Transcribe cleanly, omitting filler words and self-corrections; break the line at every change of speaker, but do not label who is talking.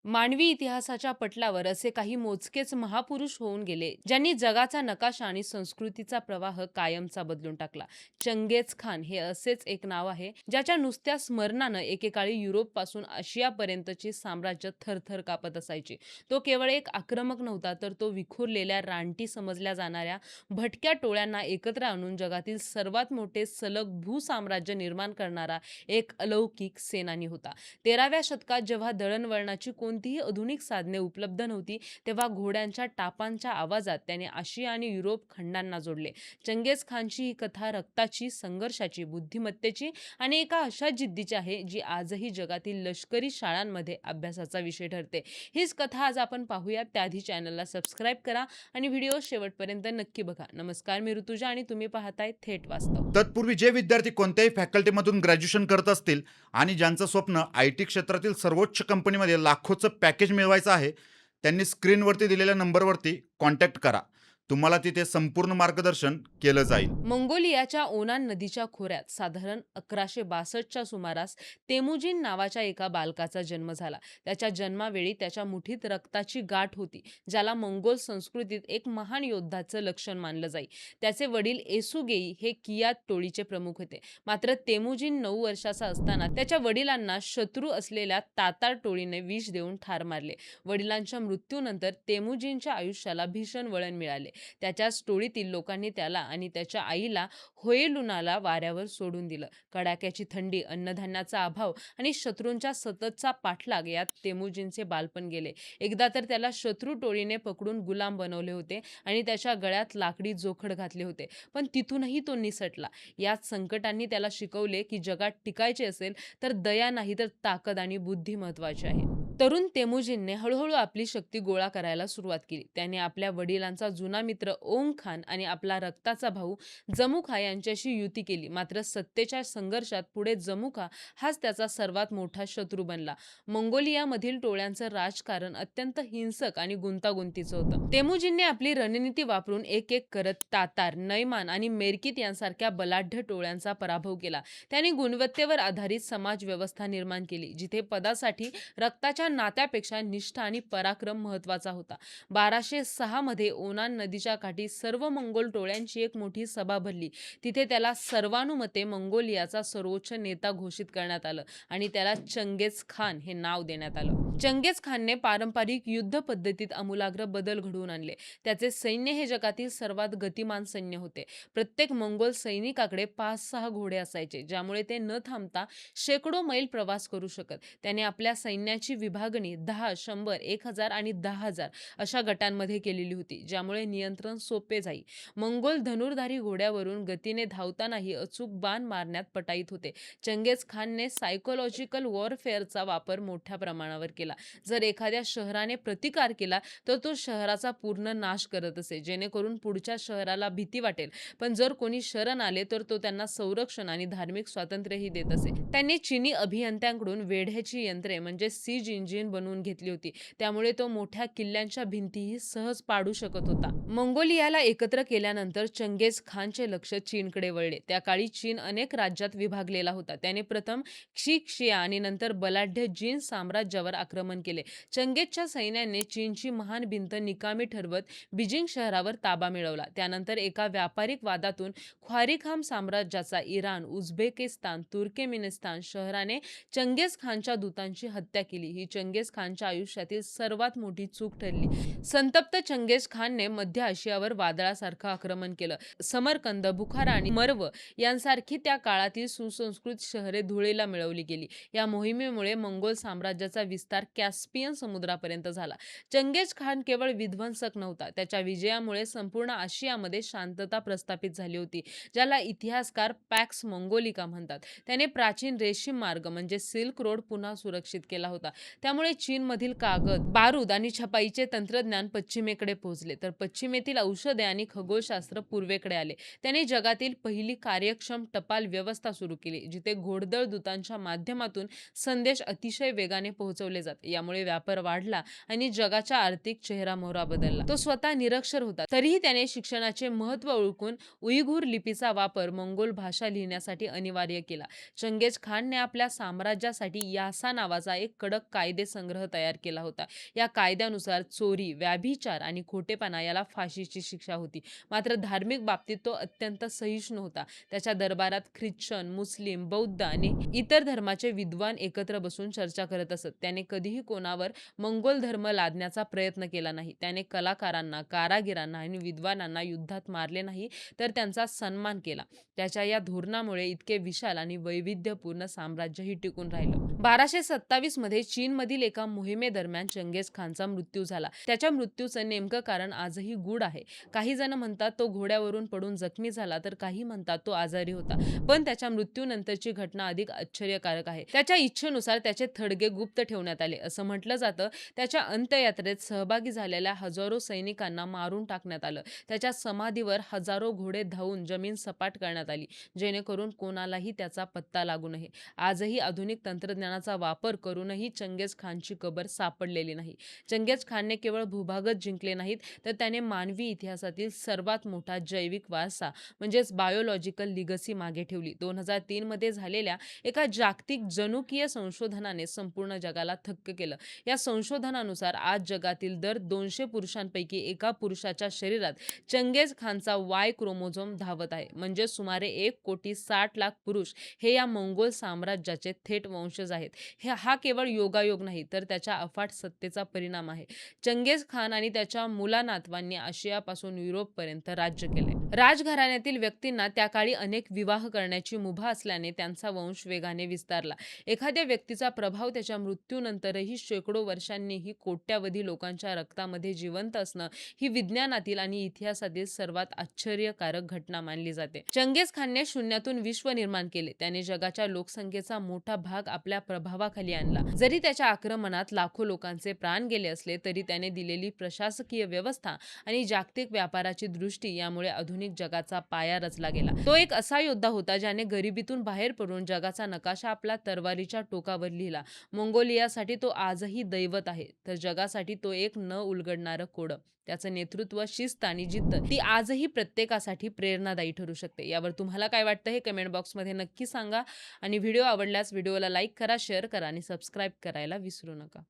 मानवी इतिहासाच्या पटलावर असे काही मोजकेच महापुरुष होऊन गेले ज्यांनी जगाचा नकाशा आणि संस्कृतीचा प्रवाह कायमचा बदलून टाकला. चंगेज खान हे असेच एक नाव आहे ज्याच्या नुसत्या स्मरणानं एकेकाळी युरोप पासून आशियापर्यंतची साम्राज्य थरथर कापत असायची. तो केवळ एक आक्रमक नव्हता, तर तो विखुरलेल्या रानटी समजल्या जाणाऱ्या भटक्या टोळ्यांना एकत्र आणून जगातील सर्वात मोठे सलग भूसाम्राज्य निर्माण करणारा एक अलौकिक सेनानी होता. 13व्या शतकात जेव्हा दळणवळणाची कोणतीही आधुनिक साधने उपलब्ध नव्हती, तेव्हा घोड्यांच्या टापांच्या आवाजात त्याने आशिया आणि युरोप खंडांना जोडले. चंगेज खानची ही कथा रक्ताची, संघर्षाची, बुद्धिमत्तेची आणि एका अशा जिद्दीची आहे जी आजही जगातील लष्करी शाळांमध्ये अभ्यासाचा विषय ठरते. हीच कथा आज आपण पाहूया. त्याआधी चॅनलला सबस्क्राईब करा आणि व्हिडिओ शेवटपर्यंत नक्की बघा. नमस्कार, मी ऋतुजा आणि तुम्ही पाहताय थेट वास्तव.
तत्पूर्वी जे विद्यार्थी कोणत्याही फॅकल्टीमधून ग्रॅज्युएशन करत असतील आणि ज्यांचं स्वप्न आय टी क्षेत्रातील सर्वोच्च कंपनीमध्ये लाखोचं पॅकेज मिळवायचं आहे, त्यांनी स्क्रीनवरती दिलेल्या नंबरवरती कॉन्टॅक्ट करा. तुम्हाला तिथे संपूर्ण मार्गदर्शन केलं जाईल.
मंगोलियाच्या ओनान नदीच्या खोऱ्यात साधारण 1162च्या सुमारास तेमुजीन नावाच्या एका बालकाचा जन्म झाला. त्याच्या जन्मावेळी त्याच्या मुठीत रक्ताची गाठ होती, ज्याला मंगोल संस्कृतीत एक महान योद्धाचं लक्षण मानलं जाई. त्याचे वडील एसुगेई हे कियात टोळीचे प्रमुख होते. मात्र तेमुजीन 9 वर्षाचा असताना त्याच्या वडिलांना शत्रू असलेल्या तातार टोळीने विष देऊन ठार मारले. वडिलांच्या मृत्यूनंतर तेमुजीनच्या आयुष्याला भीषण वळण मिळाले. त्याच्याच टोळीतील लोकांनी त्याला आणि त्याच्या आईला होयलुनाला वाऱ्यावर सोडून दिलं. कडाक्याची थंडी, अन्नधान्याचा अभाव आणि शत्रूंच्या सततचा पाठलाग यात तेमुजीनचे बालपण गेले. एकदा तर त्याला शत्रू टोळीने पकडून गुलाम बनवले होते आणि त्याच्या गळ्यात लाकडी जोखड घातले होते, पण तिथूनही तो निसटला. याच संकटांनी त्याला शिकवले की जगात टिकायचे असेल तर दया नाही, तर ताकद आणि बुद्धी महत्वाची आहे. तरुण तेमुजीनने हळूहळू आपली शक्ती गोळा करायला सुरुवात केली. त्याने आपल्या वडिलांचा जुना मित्र ओंग खान आणि आपला रक्ताचा भाऊ जमुखा यांच्याशी युती केली. मात्र सत्तेच्या संघर्षात पुढे जमुखा हाच त्याचा सर्वात मोठा शत्रू बनला. मंगोलियामधील टोळ्यांचं राजकारण अत्यंत हिंसक आणि गुंतागुंतीचं होतं. तेमुजीनने आपली रणनीती वापरून एक एक करत तातार, नैमान आणि मेरकीत यांसारख्या बलाढ्य टोळ्यांचा पराभव केला. त्याने गुणवत्तेवर आधारित समाज व्यवस्था निर्माण केली, जिथे पदासाठी रक्ताच्या नात्यापेक्षा निष्ठा आणि पराक्रम महत्वाचा होता. 1206 मध्ये ओनान नदीच्या काठी सर्व मंगोल टोळ्यांची एक मोठी सभा भरली. तिथे त्याला सर्वानुमते मंगोलियाचा सर्वोच्च नेता घोषित करण्यात आलं आणि त्याला चंगेज खान हे नाव देण्यात आलं. चंगेज खानने पारंपरिक युद्ध पद्धतीत आमूलाग्र बदल घडवून आणले. त्याचे सैन्य हे जगातील सर्वात गतिमान सैन्य होते. प्रत्येक मंगोल सैनिकाकडे 5-6 घोडे असायचे, ज्यामुळे ते न थांबता शेकडो मैल प्रवास करू शकत. त्याने आपल्या सैन्याची विभागणी 10, 100, 1000 आणि 10,000 अशा गटांमध्ये केलेली होती, ज्यामुळे नियंत्रण सोपे जाई. मंगोल धनुर्धारी घोड्यावरून गतीने धावतानाही अचूक बाण मारण्यात पटाईत होते. चंगेज खानने सायकोलॉजिकल वॉरफेअरचा वापर मोठ्या प्रमाणावर केला. जर एखाद्या शहराने प्रतिकार केला तर तो शहराचा पूर्ण नाश करत असे, जेणेकरून पुढच्या शहराला भीती वाटेल. पण जर कोणी शरण आले तर तो त्यांना संरक्षण आणि धार्मिक स्वातंत्र्यही देत असे. त्यांनी चीनी अभियंत्यांकडून वेढ्याची यंत्रे म्हणजे सीज इंजिन बनवून घेतली होती, त्यामुळे तो मोठ्या किल्ल्यांच्या भिंतीही सहज पाडू शकत होता. मंगोलियाला एकत्र केल्यानंतर चंगेज खानचे लक्ष चीनकडे वळले. त्या काळी चीन अनेक राज्यात विभागलेला होता. त्याने प्रथम क्षिया आणि नंतर बलाढ्य जीन साम्राज्यावर आक्रमण केले. चंगेजच्या सैन्याने चीनची महान भिंत निकामी ठरवत बीजिंग शहरावर ताबा मिळवला. त्यानंतर एका व्यापारिक वादातून ख्वारिखाम साम्राज्याचा इराण, उझबेकिस्तान, तुर्कमेनिस्तान शहराने चंगेज खानच्या दूतांची हत्या केली. ही चंगेज खानच्या आयुष्यातील सर्वात मोठी चूक ठरली. संतप्त चंगेज खानने मध्य आशियावर वादळासारखं आक्रमण केलं. समरकंद, बुखारा आणि मर्व यांसारखी त्या काळातील सुसंस्कृत शहरे धुळीला मिळवली गेली. या मोहिमेमुळे मंगोल साम्राज्याचा विस्तार कॅस्पियन समुद्रापर्यंत झाला. चंगेज खान केवळ विध्वंसक नव्हता, त्याच्या विजयामुळे संपूर्ण आशियामध्ये शांतता प्रस्थापित झाली होती, ज्याला इतिहासकार पॅक्स मंगोलिका म्हणतात. त्याने प्राचीन रेशीम मार्ग म्हणजे सिल्क रोड पुन्हा सुरक्षित केला होता. त्यामुळे चीनमधील कागद, बारूद आणि छपाईचे तंत्रज्ञान पश्चिमेकडे पोहोचले, तर पश्चिमेतील औषधे आणि खगोलशास्त्र पूर्वेकडे आले. त्याने जगातील पहिली कार्यक्षम टपाल व्यवस्था सुरू केली, जिथे घोडदळ दूतांच्या माध्यमातून संदेश अतिशय वेगाने पोहोचवले जाते. यामुळे व्यापार वाढला आणि जगाचा आर्थिक चेहरामोहरा बदलला. तो स्वतः निरक्षर होता, तरीही त्याने शिक्षणाचे महत्त्व ओळखून उईघुर लिपीचा वापर मंगोल भाषा लिहिण्यासाठी अनिवार्य केला. चंगेज खानने आपल्या साम्राज्यासाठी यासा नावाचा एक कडक कायदा कायदे संग्रह तयार केला होता. या कायद्यानुसार चोरी, व्याभिचार आणि खोटेपणा याला फाशीची शिक्षा होती. मात्र धार्मिक बाबतीत तो अत्यंत सहिष्णू होता. त्याच्या दरबारात ख्रिश्चन, मुस्लिम, बौद्ध आणि इतर धर्माचे विद्वान एकत्र बसून चर्चा करत असत. त्याने कधीही कोणावर मंगोल धर्म लादण्याचा प्रयत्न केला नाही. त्याने कलाकारांना, कारागिरांना आणि विद्वानांना युद्धात मारले नाही, तर त्यांचा सन्मान केला. त्याच्या या धोरणामुळे इतके विशाल आणि वैविध्यपूर्ण साम्राज्यही टिकून राहिलं. 1227 मध्ये चीनमधील एका मोहिमेदरम्यान चंगेज खानचा मृत्यू झाला. त्याच्या मृत्यूचं नेमकं कारण आजही गूढ आहे. काही जण म्हणतात तो घोड्यावरून पडून जखमी झाला, तर काही म्हणतात तो आजारी होता. पण त्याच्या मृत्यूनंतरची घटना अधिक आश्चर्यकारक आहे. त्याच्या इच्छेनुसार त्याचे थडगे गुप्त ठेवण्यात आले. असं म्हटलं जातं, त्याच्या अंत्ययात्रेत सहभागी झालेल्या हजारो सैनिकांना मारून टाकण्यात आलं. त्याच्या समाधीवर हजारो घोडे धावून जमीन सपाट करण्यात आली, जेणेकरून कोणालाही त्याचा पत्ता लागू नये. आजही आधुनिक तंत्रज्ञानाचा वापर करूनही चंगेज खानची कबर सापडलेली नाही. चंगेज खानने केवळ भूभागच जिंकले नाहीत, तर त्याने मानवी इतिहासातील सर्वात मोठा जैविक वारसा म्हणजेच बायोलॉजिकल लिगसी मागे ठेवली. 2003 मध्ये झालेल्या एका जागतिक जनुकीय संशोधनाने संपूर्ण जगाला थक्क केलं. या संशोधनानुसार आज जगातील दर 200 पुरुषांपैकी एका पुरुषाच्या शरीरात चंगेज खानचा वाय क्रोमोझोम धावत आहे. म्हणजे सुमारे 1,60,00,000 पुरुष हे या मंगोल साम्राज्याचे थेट वंशज आहेत. हा केवळ योगायोग नाही, तर त्याच्या अफाट सत्तेचा परिणाम आहे. चंगेज खान आणि त्याच्या मुलानातवांनी आशियापासून युरोपपर्यंत राज्य केले. राजघराण्यातील व्यक्तींना त्या काळी अनेक विवाह करण्याची मुभा असल्याने त्यांचा वंश वेगाने विस्तारला. एखाद्या व्यक्तीचा प्रभाव त्याच्या मृत्यूनंतरही शेकडो वर्षांनीही कोट्यावधी लोकांच्या रक्तामध्ये जिवंत असणं ही विज्ञानातील आणि इतिहासातील सर्वात आश्चर्यकारक घटना मानली जाते. चंगेज खानने शून्यातून विश्व निर्माण केले. त्याने जगाच्या लोकसंख्येचा मोठा भाग आपल्या प्रभावाखाली आणला. जरी त्याच्या आक्रमणात लाखो लोकांचे प्राण गेले असले, तरी त्याने दिलेली प्रशासकीय व्यवस्था आणि जागतिक व्यापाराची दृष्टी यामुळे आधुनिक जगाचा पाया रचला गेला. तो एक असा योद्धा होता ज्याने गरिबीतून बाहेर पडून जगाचा नकाशा आपल्या तरवारीच्या टोकावर लिहिला. मंगोलियासाठी तो आजही दैवत आहे, तर जगासाठी तो एक न उलगडणारं कोडं. त्याचं नेतृत्व, शिस्त आणि जिद्द ती आजही प्रत्येकासाठी प्रेरणादायी ठरू शकते. यावर तुम्हाला काय वाटतं हे कमेंट बॉक्समध्ये नक्की सांगा आणि व्हिडिओ आवडल्यास व्हिडिओला लाईक करा, शेअर करा आणि सबस्क्राईब करायला विसरू नका.